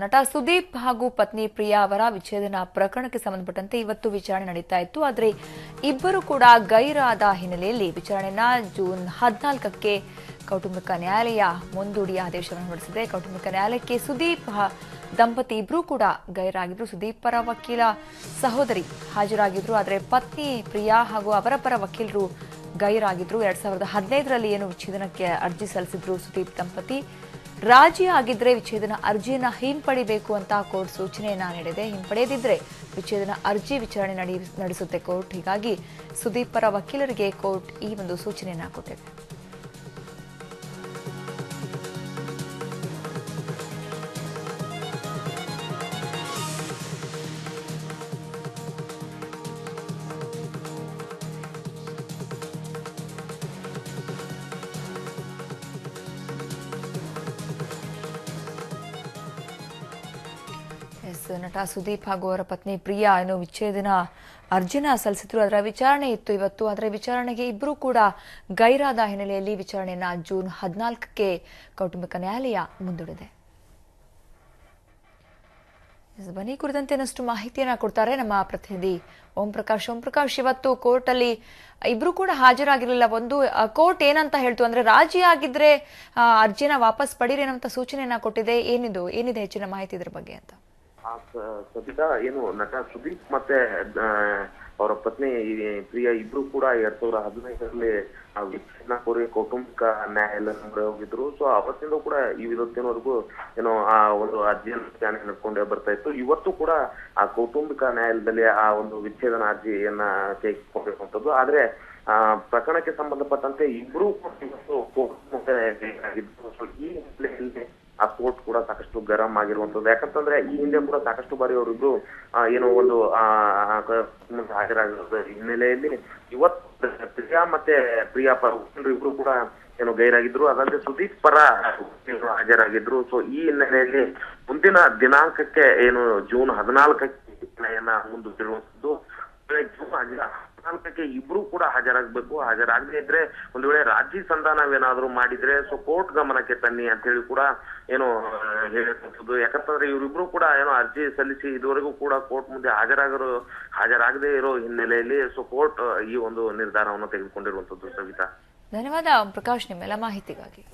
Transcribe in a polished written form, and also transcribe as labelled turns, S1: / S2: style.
S1: ನಟ ಸುದೀಪ್ ಹಾಗೂ ಪತ್ನಿ ಪ್ರಿಯಾ ಅವರ ವಿಚ್ಛೇದನ ಪ್ರಕರಣಕ್ಕೆ ಸಂಬಂಧಪಟ್ಟಂತೆ ಇವತ್ತು ವಿಚಾರಣೆ ನಡೀತಾ ಇತ್ತು. ಆದರೆ ಇಬ್ಬರು ಕೂಡ ಗೈರಾದ ಹಿನ್ನೆಲೆಯಲ್ಲಿ ವಿಚಾರಣೆಯನ್ನ ಜೂನ್ 14ಕ್ಕೆ ಕೌಟುಂಬಿಕ ನ್ಯಾಯಾಲಯ ಮುಂದೂಡಿ ಆದೇಶವನ್ನು ಹೊರಡಿಸಿದೆ. ಕೌಟುಂಬಿಕ ನ್ಯಾಯಾಲಯಕ್ಕೆ ಸುದೀಪ್ ದಂಪತಿ ಇಬ್ಬರೂ ಕೂಡ ಗೈರಾಗಿದ್ರು. ಸುದೀಪ್ ಪರ ವಕೀಲ ಸಹೋದರಿ ಹಾಜರಾಗಿದ್ರು. ಆದರೆ ಪತ್ನಿ ಪ್ರಿಯಾ ಹಾಗೂ ಅವರ ಪರ ವಕೀಲರು ಗೈರಾಗಿದ್ರು. 2015ರಲ್ಲಿ ಏನು ವಿಚ್ಛೇದನಕ್ಕೆ ಅರ್ಜಿ ಸಲ್ಲಿಸಿದ್ರು ಸುದೀಪ್ ದಂಪತಿ. ರಾಜಿ ಆಗಿದ್ರೆ ವಿಚ್ಛೇದನ ಅರ್ಜಿಯನ್ನ ಹಿಂಪಡಿಬೇಕು ಅಂತ ಕೋರ್ಟ್ ಸೂಚನೆಯನ್ನ ನೀಡಿದೆ. ಹಿಂಪಡೆಯದಿದ್ರೆ ವಿಚ್ಛೇದನ ಅರ್ಜಿ ವಿಚಾರಣೆ ನಡೆಸುತ್ತೆ ಕೋರ್ಟ್. ಹೀಗಾಗಿ ಸುದೀಪ್ ಪರ ವಕೀಲರಿಗೆ ಕೋರ್ಟ್ ಈ ಒಂದು ಸೂಚನೆಯನ್ನ ಕೊಟ್ಟಿದೆ. ನಟ ಸುದೀಪ್ ಹಾಗೂ ಅವರ ಪತ್ನಿ ಪ್ರಿಯಾ ಏನು ವಿಚ್ಛೇದನ ಅರ್ಜಿನ ಸಲ್ಲಿಸಿದ್ರು. ಅದರ ವಿಚಾರಣೆ ಇತ್ತು ಇವತ್ತು. ಅದರ ವಿಚಾರಣೆಗೆ ಇಬ್ಬರು ಕೂಡ ಗೈರಾದ ಹಿನ್ನೆಲೆಯಲ್ಲಿ ವಿಚಾರಣೆಯನ್ನ ಜೂನ್ 14ಕ್ಕೆ ಕೌಟುಂಬಿಕ ನ್ಯಾಯಾಲಯ ಮುಂದೂಡಿದೆ. ಬನ್ನಿ ಕುರಿತಂತೆ ಇನ್ನಷ್ಟು ಮಾಹಿತಿಯನ್ನ ಕೊಡ್ತಾರೆ ನಮ್ಮ ಪ್ರತಿನಿಧಿ ಓಂ ಪ್ರಕಾಶ್. ಇವತ್ತು ಕೋರ್ಟ್ ಅಲ್ಲಿ ಇಬ್ರು ಕೂಡ ಹಾಜರಾಗಿರಲಿಲ್ಲ. ಒಂದು ಕೋರ್ಟ್ ಏನಂತ ಹೇಳ್ತು ಅಂದ್ರೆ ರಾಜಿ ಆಗಿದ್ರೆ ಅರ್ಜಿನ ವಾಪಸ್ ಪಡೀರಿ ಅನ್ನುವಂತ ಸೂಚನೆಯನ್ನ ಕೊಟ್ಟಿದೆ. ಏನಿದೆ ಹೆಚ್ಚಿನ ಮಾಹಿತಿ ಇದ್ರ ಬಗ್ಗೆ ಅಂತ?
S2: ಸಬಿತಾ, ಏನು ನಟ ಸುದೀಪ್ ಮತ್ತೆ ಅವರ ಪತ್ನಿ ಪ್ರಿಯಾ ಇಬ್ರು ಕೂಡ 2015ರಲ್ಲಿ ವಿಚ್ಛೇದನ ಕೋರಿ ಕೌಟುಂಬಿಕ ನ್ಯಾಯಾಲಯ ಮೊರೆ ಹೋಗಿದ್ರು. ಸೊ ಅವತ್ತಿಂದ ಕೂಡ ಇವತ್ತಿನವರೆಗೂ ಏನೋ ಆ ಒಂದು ಅರ್ಜಿಯನ್ನು ವಿಚಾರಣೆ ನಡ್ಕೊಂಡೇ ಬರ್ತಾ ಇತ್ತು. ಇವತ್ತು ಕೂಡ ಆ ಕೌಟುಂಬಿಕ ನ್ಯಾಯಾಲಯದಲ್ಲಿ ಆ ಒಂದು ವಿಚ್ಛೇದನ ಅರ್ಜಿಯನ್ನ ತೆಗೆದುಕೊಂಡಿರುವಂತದ್ದು. ಆದ್ರೆ ಪ್ರಕರಣಕ್ಕೆ ಸಂಬಂಧಪಟ್ಟಂತೆ ಇಬ್ರು ಇವತ್ತು ಕೋರ್ಟ್ ಮುಂದೆ ಆಗಿದ್ದು. ಸೊ ಈ ಹಿನ್ನೆಲೆಯಲ್ಲಿ ಆ ಕೋರ್ಟ್ ಕೂಡ ಸಾಕಷ್ಟು ಗರಂ ಆಗಿರುವಂತದ್ದು. ಯಾಕಂತಂದ್ರೆ ಈ ಹಿಂದೆ ಕೂಡ ಸಾಕಷ್ಟು ಬಾರಿ ಅವರಿಬ್ರು ಏನೋ ಒಂದು ಹಾಜರಾಗಿರೋ ಹಿನ್ನೆಲೆಯಲ್ಲಿ ಇವತ್ತು ಪ್ರಿಯಾ ಮತ್ತೆ ಪ್ರಿಯಾ ಪರ ಇಬ್ರು ಕೂಡ ಏನು ಗೈರಾಗಿದ್ರು. ಅದಲ್ಲದೆ ಸುದೀಪ್ ಪರ ಹಾಜರಾಗಿದ್ರು. ಸೊ ಈ ಹಿನ್ನೆಲೆಯಲ್ಲಿ ಮುಂದಿನ ದಿನಾಂಕಕ್ಕೆ ಏನು ಜೂನ್ 14ಕ್ಕೆ ಮುಂದೂಡಿರುವಂತದ್ದು. ಜೂನ್ 14ಕ್ಕೆ ಇಬ್ರು ಕೂಡ ಹಾಜರಾಗಬೇಕು. ಹಾಜರಾಗದೇ ಇದ್ರೆ ಒಂದು ವೇಳೆ ರಾಜಿ ಸಂಧಾನವೇನಾದ್ರೂ ಮಾಡಿದ್ರೆ ಸೊ ಕೋರ್ಟ್ ಗಮನಕ್ಕೆ ತನ್ನಿ ಅಂತ ಹೇಳಿ ಕೂಡ ಏನು ಹೇಳಿರುವಂತದ್ದು. ಯಾಕಂತಂದ್ರೆ ಇವರಿಬ್ರು ಕೂಡ ಏನೋ ಅರ್ಜಿ ಸಲ್ಲಿಸಿ ಇದುವರೆಗೂ ಕೂಡ ಕೋರ್ಟ್ ಮುಂದೆ ಹಾಜರಾಗದೇ ಇರೋ ಹಿನ್ನೆಲೆಯಲ್ಲಿ ಸೊ ಕೋರ್ಟ್ ಈ ಒಂದು ನಿರ್ಧಾರವನ್ನು ತೆಗೆದುಕೊಂಡಿರುವಂತದ್ದು. ಸವಿತಾ,
S1: ಧನ್ಯವಾದ ಪ್ರಕಾಶ್ ನಿಮ್ಮೆಲ್ಲ ಮಾಹಿತಿಗಾಗಿ.